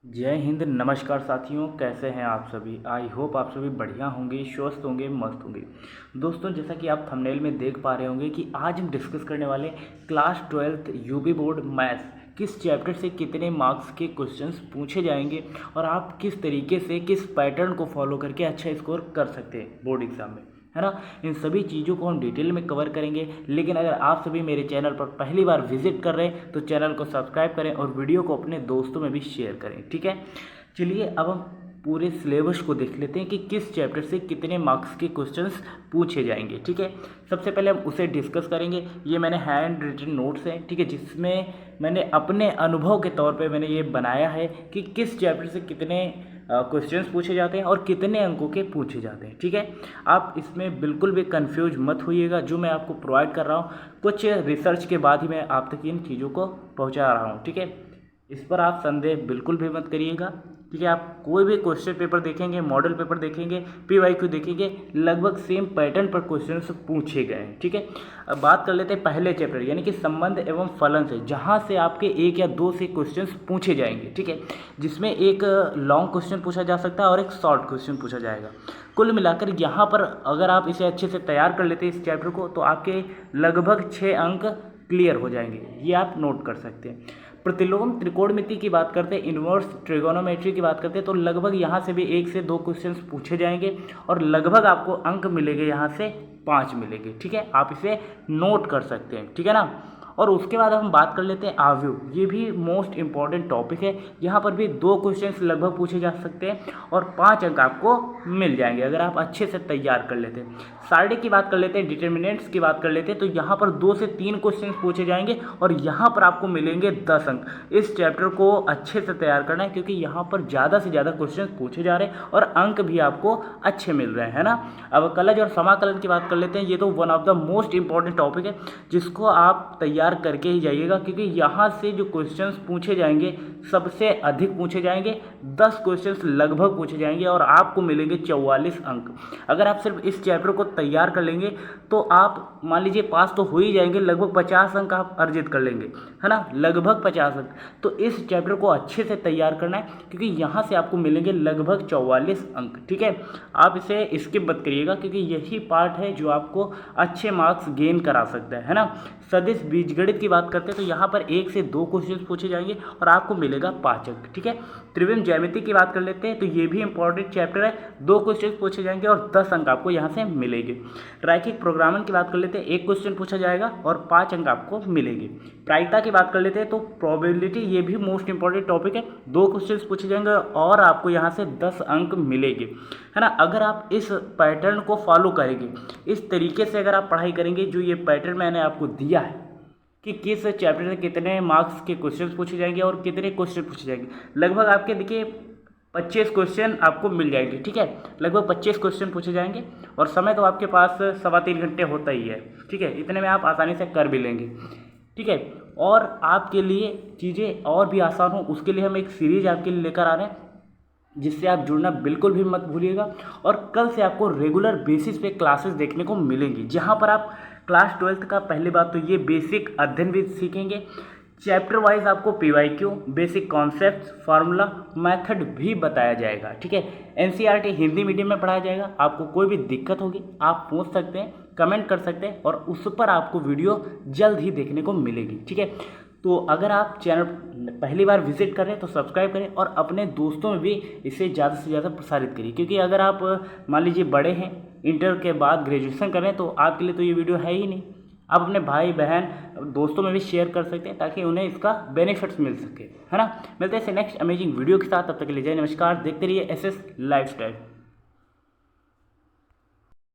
जय हिंद। नमस्कार साथियों, कैसे हैं आप सभी। आई होप आप सभी बढ़िया होंगे, स्वस्थ होंगे, मस्त होंगे। दोस्तों, जैसा कि आप थंबनेल में देख पा रहे होंगे कि आज हम डिस्कस करने वाले class 12th UP board maths किस चैप्टर से कितने मार्क्स के क्वेश्चंस पूछे जाएंगे और आप किस तरीके से किस पैटर्न को फॉलो करके अच्छा स्कोर कर सकते हैं बोर्ड एग्जाम में, है ना। इन सभी चीज़ों को हम डिटेल में कवर करेंगे। लेकिन अगर आप सभी मेरे चैनल पर पहली बार विजिट कर रहे हैं तो चैनल को सब्सक्राइब करें और वीडियो को अपने दोस्तों में भी शेयर करें, ठीक है। चलिए अब हम पूरे सिलेबस को देख लेते हैं कि किस चैप्टर से कितने मार्क्स के क्वेश्चंस पूछे जाएंगे, ठीक है। सबसे पहले हम उसे डिस्कस करेंगे। ये मैंने हैंड रिटन नोट्स हैं, ठीक है, जिसमें मैंने अपने अनुभव के तौर पे मैंने ये बनाया है कि किस चैप्टर से कितने क्वेश्चंस पूछे जाते हैं और कितने अंकों के पूछे जाते हैं, ठीक है। आप इसमें बिल्कुल भी कंफ्यूज मत होइएगा। जो मैं आपको प्रोवाइड कर रहा हूँ कुछ रिसर्च के बाद ही मैं आप तक इन चीज़ों को पहुँचा रहा हूँ, ठीक है। इस पर आप संदेह बिल्कुल भी मत करिएगा, ठीक है। आप कोई भी क्वेश्चन पेपर देखेंगे, मॉडल पेपर देखेंगे, PYQ देखेंगे, लगभग सेम पैटर्न पर क्वेश्चंस पूछे गए हैं, ठीक है। अब बात कर लेते हैं पहले चैप्टर यानी कि संबंध एवं फलन से, जहां से आपके एक या दो से क्वेश्चंस पूछे जाएंगे, ठीक है। जिसमें एक लॉन्ग क्वेश्चन पूछा जा सकता है और एक शॉर्ट क्वेश्चन पूछा जाएगा। कुल मिलाकर यहाँ पर अगर आप इसे अच्छे से तैयार कर लेते हैं इस चैप्टर को, तो आपके लगभग 6 अंक क्लियर हो जाएंगे। ये आप नोट कर सकते हैं। प्रतिलोम त्रिकोणमिति की बात करते हैं, इन्वर्स ट्रिगोनोमेट्री की बात करते हैं, तो लगभग यहाँ से भी 1 से 2 क्वेश्चंस पूछे जाएंगे और लगभग आपको अंक मिलेंगे यहाँ से 5 मिलेंगे, ठीक है। आप इसे नोट कर सकते हैं, ठीक है ना। और उसके बाद हम बात कर लेते हैं आव्यूह। ये भी मोस्ट इंपॉर्टेंट टॉपिक है। यहाँ पर भी 2 क्वेश्चंस लगभग पूछे जा सकते हैं और 5 अंक आपको मिल जाएंगे अगर आप अच्छे से तैयार कर लेते हैं। सारणी की बात कर लेते हैं, डिटर्मिनेंट्स की बात कर लेते हैं, तो यहाँ पर 2 से 3 क्वेश्चन पूछे जाएंगे और यहाँ पर आपको मिलेंगे 10 अंक। इस चैप्टर को अच्छे से तैयार करना है क्योंकि यहाँ पर ज़्यादा से ज़्यादा क्वेश्चन पूछे जा रहे हैं और अंक भी आपको अच्छे मिल रहे हैं, है ना। अब कलज और समाकलन की बात कर लेते हैं। ये तो one of the most important topic है जिसको आप तैयार करके ही जाइएगा क्योंकि यहाँ से जो क्वेश्चंस पूछे जाएंगे सबसे अधिक पूछे जाएंगे। 10 क्वेश्चंस लगभग पूछे जाएंगे और आपको मिलेंगे 44 अंक। अगर आप सिर्फ इस चैप्टर को तैयार कर लेंगे तो आप मान लीजिए पास तो हो ही जाएंगे, लगभग 50 अंक आप अर्जित कर लेंगे, है ना, लगभग 50 अंक। तो इस चैप्टर को अच्छे से तैयार करना है क्योंकि यहाँ से आपको मिलेंगे लगभग 44 अंक, ठीक है। आप इसे स्किप मत करिएगा क्योंकि यही पार्ट है जो आपको अच्छे मार्क्स गेन करा सकता है ना। सदिश बीजगणित की बात करते हैं तो यहाँ पर 1 से 2 क्वेश्चन पूछे जाएंगे और आपको मिलेगा 5 अंक, ठीक है। त्रिविम ज्यामिति की बात कर लेते हैं तो ये भी इंपॉर्टेंट चैप्टर है। 2 क्वेश्चन पूछे जाएंगे और 10 अंक आपको यहाँ से मिलेंगे। रैखिक प्रोग्रामन की बात कर लेते हैं, 1 क्वेश्चन पूछा जाएगा और 5 अंक आपको मिलेंगे। प्रायिकता की बात कर लेते हैं तो प्रोबेबिलिटी, ये भी मोस्ट इंपॉर्टेंट टॉपिक है। 2 क्वेश्चन पूछे जाएंगे और आपको यहाँ से 10 अंक मिलेंगे, है ना। अगर आप इस पैटर्न को फॉलो करेंगे, इस तरीके से अगर आप पढ़ाई करेंगे, जो ये पैटर्न मैंने आपको दिया है कि किस चैप्टर से कितने मार्क्स के क्वेश्चन पूछे जाएंगे और कितने क्वेश्चन पूछे जाएंगे, लगभग आपके देखिए 25 क्वेश्चन आपको मिल जाएंगे, ठीक है। लगभग 25 क्वेश्चन पूछे जाएंगे और समय तो आपके पास 3.25 घंटे होता ही है, ठीक है। इतने में आप आसानी से कर भी लेंगे, ठीक है। और आपके लिए चीज़ें और भी आसान हो उसके लिए हम एक सीरीज आपके लिए लेकर आ रहे हैं जिससे आप जुड़ना बिल्कुल भी मत भूलिएगा। और कल से आपको रेगुलर बेसिस पे क्लासेस देखने को मिलेंगी जहां पर आप क्लास 12th का पहली बात तो ये बेसिक अध्ययन भी सीखेंगे। चैप्टर वाइज आपको PYQ, basic concept, formula, method भी बताया जाएगा, ठीक है। NCERT हिंदी मीडियम में पढ़ाया जाएगा। आपको कोई भी दिक्कत होगी आप पूछ सकते हैं, कमेंट कर सकते हैं और उस पर आपको वीडियो जल्द ही देखने को मिलेगी, ठीक है। तो अगर आप चैनल पहली बार विजिट कर रहे हैं तो सब्सक्राइब करें और अपने दोस्तों में भी इसे ज़्यादा से ज़्यादा प्रसारित करिए क्योंकि अगर आप मान लीजिए बड़े हैं, इंटर के बाद ग्रेजुएशन कर रहे हैं, तो आपके लिए तो ये वीडियो है ही नहीं। आप अपने भाई बहन दोस्तों में भी शेयर कर सकते हैं ताकि उन्हें इसका बेनिफिट्स मिल सके, है ना। मिलते हैं नेक्स्ट अमेजिंग वीडियो के साथ, तब तक के लिए जय नमस्कार। देखते रहिए SS लाइफस्टाइल।